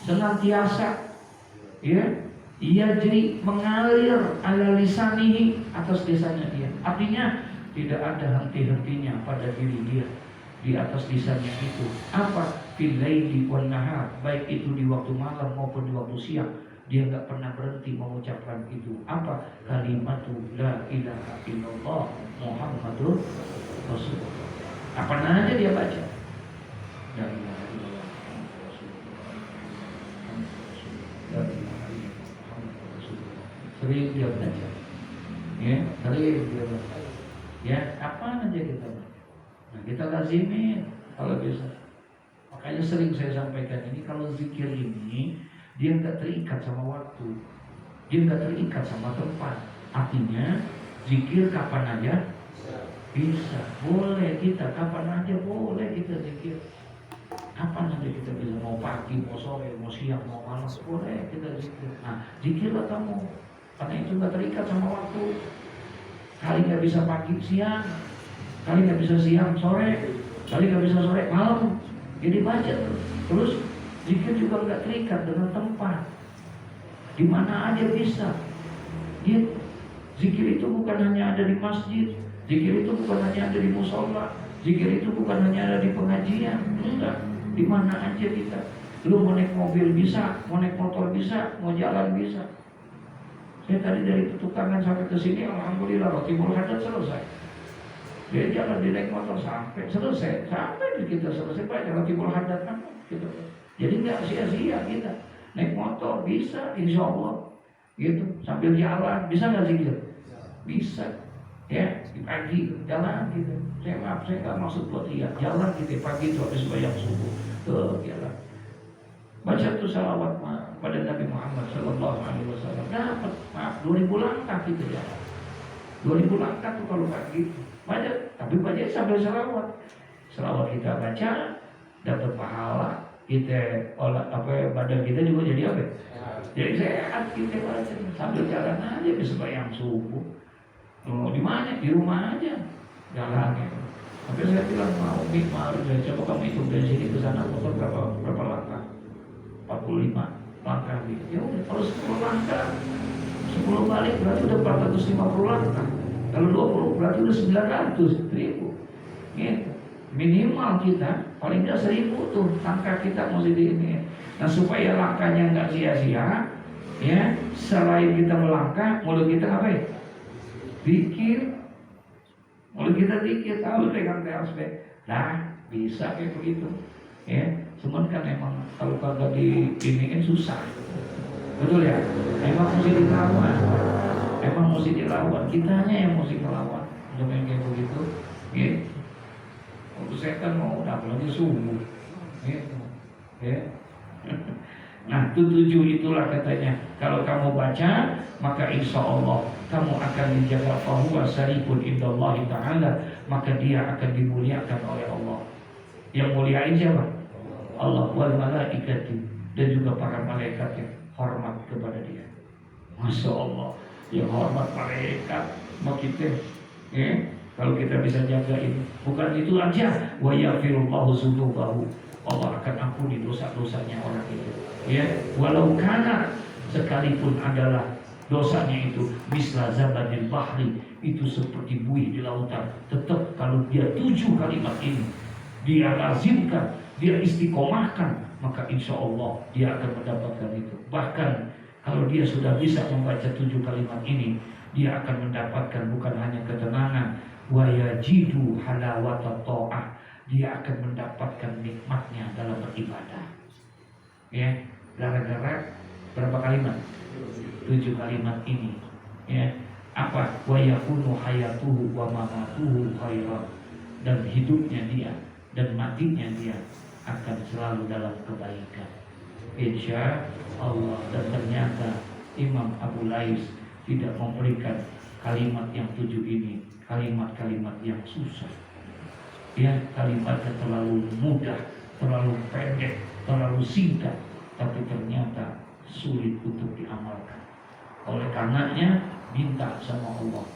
senantiasa, ya, yajri, mengalir ala lisanihi, atas lisannya dia. Artinya tidak ada henti-hentinya pada diri dia, di atas lisannya itu. Apa? Fil laili wan nahar, baik itu di waktu malam maupun di waktu siang. Dia nggak pernah berhenti mengucapkan itu. Apa? Kalimatu la ilaha illallah Muhammadur Rasulullah. Apa aja dia baca. La ilaha illallah Muhammadur Rasulullah. La ilaha illallah Muhammadur Rasulullah. Sering dia baca. Ya, sering dia baca. Ya, apa aja kita baca. Nah, kita lazimin kalau bisa. Makanya sering saya sampaikan ini, kalau zikir ini dia nggak terikat sama waktu, dia nggak terikat sama tempat. Artinya zikir kapan aja bisa, boleh kita kapan aja boleh kita zikir. Kapan aja kita bisa, mau pagi, mau sore, mau siang, mau malam, boleh kita zikir. Nah, zikirlah kamu, karena itu nggak terikat sama waktu. Kali nggak bisa pagi siang, kali nggak bisa siang sore, kali nggak bisa sore malam. Jadi baca terus. Zikir juga nggak terikat dengan tempat, di mana aja bisa. Gitu. Zikir itu bukan hanya ada di masjid, zikir itu bukan hanya ada di musola, zikir itu bukan hanya ada di pengajian, enggak. Di mana aja kita. Lu mau naik mobil bisa, mau naik motor bisa, mau jalan bisa. Saya tadi dari Petukangan sampai ke sini, alhamdulillah roti mulhadat selesai. Dia jalan di naik motor sampai selesai, sampai kita selesai baca roti mulhadat kan, gitu. Jadi nggak sia-sia kita naik motor bisa, insya Allah, gitu. Sambil jalan bisa nggak zikir? Bisa, ya. Di pagi jalan gitu. Saya nggak maksud buat dia jalan gitu. Pagi itu habis bayang subuh, tuh jalan. Baca tuh salawat pada Nabi Muhammad Sallallahu Alaihi Wasallam. Dapat 2000 langkah kita jalan. 2000 langkah tuh kalau pagi. Baca, tapi baca sambil salawat. Salawat kita baca, dapat pahala. Kita olah badan kita juga jadi apa? Jadi sehat kita baca sambil jalan aja bisa bayang subuh. Di mana? Di rumah aja jalannya. Tapi saya bilang mau coba kamu hitung dari sini ke sana motor berapa langkah? 45 langkah gitu. Ya udah, kalau 10 langkah 10 balik berarti udah 450 langkah. Kalau 20 berarti udah 900.000. Gitu. Minimal kita paling nggak 1000 tuh langkah kita mesti di ini. Nah, supaya langkahnya nggak sia-sia, ya, selain kita melangkah, mulut kita ngapain? Zikir. Mulut kita zikir, tahu pegang TSB. Nah, bisa kayak begitu. Ya, cuman kan emang kalau kagak diiniin susah. Betul ya? Emang mesti dilawan. Emang mesti dilawan. Kitanya yang mesti melawan. Untuk yang kayak begitu, gitu. Untuk setan mau apalagi subuh, gitu. Ya. Nah, 7 itulah katanya. Kalau kamu baca, maka insya Allah kamu akan dijaga fahuwa sarifun indallahi ta'ala. Maka dia akan dimuliakan oleh Allah. Yang muliain siapa? Allah wal malaikati, dan juga para malaikat yang hormat kepada dia. Masya Allah, yang hormat malaikat mau kita, ya. Kalau kita bisa jaga ini, bukan itu aja, wa yaghfirullahu dzunubahu, Allah akan ampuni dosa-dosanya orang itu. Ya, walau kana, sekalipun adalah dosanya itu misla zabadil bahri, itu seperti buih di lautan. Tetap kalau dia 7 kalimat ini dia lazimkan, dia istiqomahkan, maka insya Allah dia akan mendapatkan itu. Bahkan kalau dia sudah bisa membaca 7 kalimat ini, dia akan mendapatkan bukan hanya ketenangan, wa yajidu halawata ta'ah, dia akan mendapatkan nikmatnya dalam beribadah. Ya, gara-gara berapa kalimat? 7 kalimat ini. Ya, apa? Wa yakunu hayatuhu wa mamatuhu khairan, dan hidupnya dia dan matinya dia akan selalu dalam kebaikan, insya Allah. Dan ternyata Imam Abu Lais tidak memberikan kalimat yang 7 ini kalimat-kalimat yang susah. Ya, kalimatnya terlalu mudah, terlalu pendek, terlalu singkat, tapi ternyata sulit untuk diamalkan. Oleh karenanya minta sama Allah,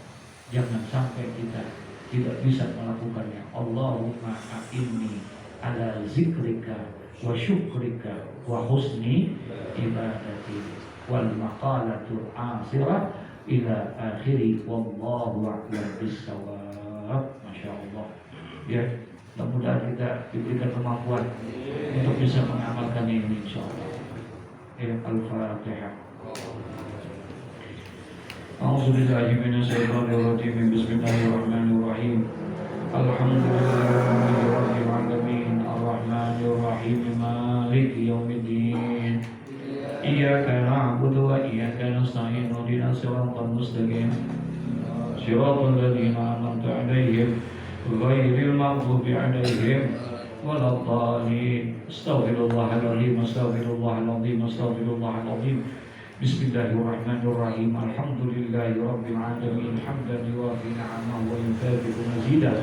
jangan sampai kita tidak bisa melakukannya. Allahumma a'inni ala zikrika wa syukrika wa husni ibadati wal maqalatul asirah ila akhiri wallahu a'lam bissawab. Masya Allah. Ya, mudah-mudahan kita diberikan kemampuan untuk bisa mengamalkan ini insya Allah. Ya, Al-Fatihah. A'udzubillahi minasyaitonir rajim. Bismillahirrahmanirrahim. Alhamdulillahi rabbil alamin, arrahmanir rahim, maliki yaumiddin. Iyyaka na'budu wa iyyaka nasta'in, ihdinas siratal mustaqim, siratal ladzina an'amta 'alaihim ghairil maghdubi 'alaihim waladdallin. Astaghfirullahaladzim, astaghfirullahaladzim, astaghfirullahaladzim. Bismillahirrahmanirrahim. Alhamdulillahi rabbil alamin, hamdan yuwafi ni'amahu wa yukafi'u mazidah.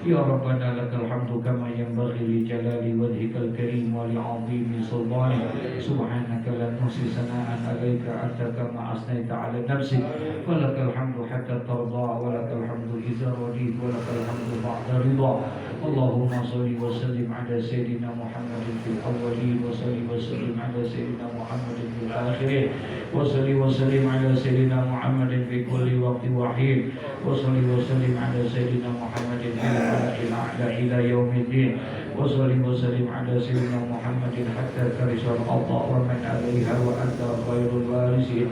Ya Rabbana lakal hamdu kama yanbaghi li jalali wajhikal karim wa li 'azimi sultanik. Subhanaka la nuhsi sana'an 'alaika anta kama asnaita 'ala nafsik. Wa lakal hamdu hatta tarda, wa lakal hamdu idza radit, wa lakal hamdu ba'da ridha. Allahumma shalli wa sallim 'ala sayyidina Muhammadin fil awwalin, wa salli wa sallim 'ala sayyidina Muhammadin fil akhirin, wa salli wa sallim 'ala sayyidina Muhammadin fi kulli waqtin wa hin, wa salli wa sallim 'ala sayyidina Muhammadin fil mala'il a'la ila yaumiddin, wa salli wa sallim 'ala sayyidina Muhammadin hatta tarisal arda wa man 'alayha wa anta khairul warithin.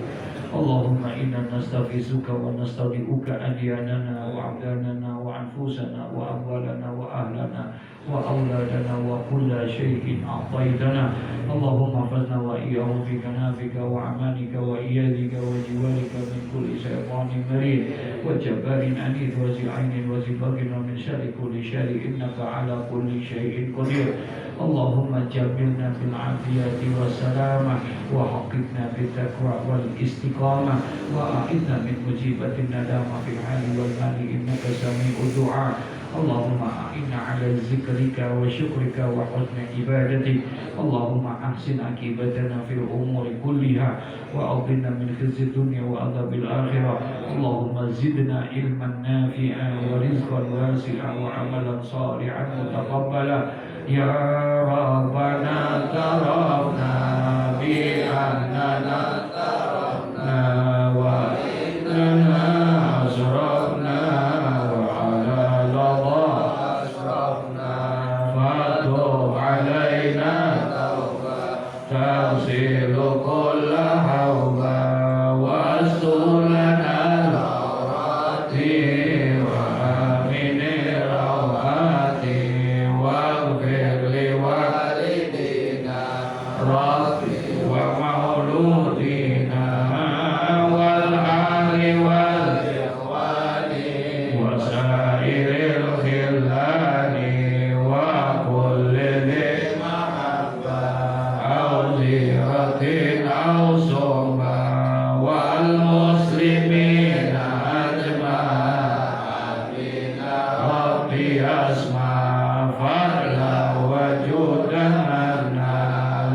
Allahumma inna nastaghfisuka wa nastaudi'uka adyanana wa abdanana wa anfusana wa amwalana wa ahlana wa awladana wa kulla syai'in a'taitana. Allahumma fazna wa iyyahum fi kanafika wa amanika wa iyadika wa jiwarika min kulli syai'anin marid wa jabbarin anid wa zi'ainin wa zibagin wa min syarri kulli syari innaka ala kulli syai'in qadir. Allahumma jamilna bil afiyati wa salamah wa haqqibna bil taqwa wal istiqamah wa a'idna min mujibatin nadama fil hali wal mali innaka sami'ud du'a. Allahumma a'inna 'ala zikrika wa syukrika wa husni ibadatik. Allahumma ahsin akibatana fil umuri kulliha wa a'idna min khizyid dunya wa adzabil akhirah. Allahumma zidna ilman nafi'an wa rizqan wasi'an wa amalan salihan mutaqabbala. Ya Rabbana tarafna bi annana tarafna wa innana asrafna wa ala ladha asrafna fatub alaina tawsilu kulla hawba wa sulana rawati wa amini rawati wa mauludina wal ahli wal ikhwani wa sairil khillani wa kulli dhi mahabba aw ziratin aw summa wal muslimina ajma'in rabbi asma fa'la wa judanna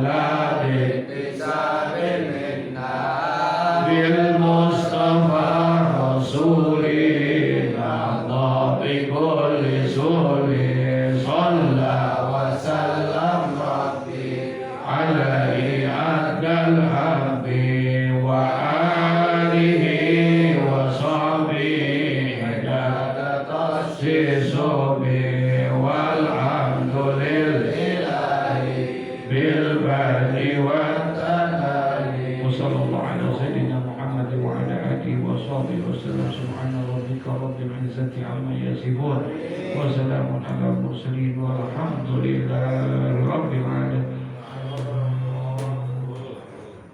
la بالبر والتنال وصلى الله على سيدنا محمد وعلى آله وصحبه وسلم سبحان ربك رب العزة عما يصفون وسلام على المرسلين والحمد لله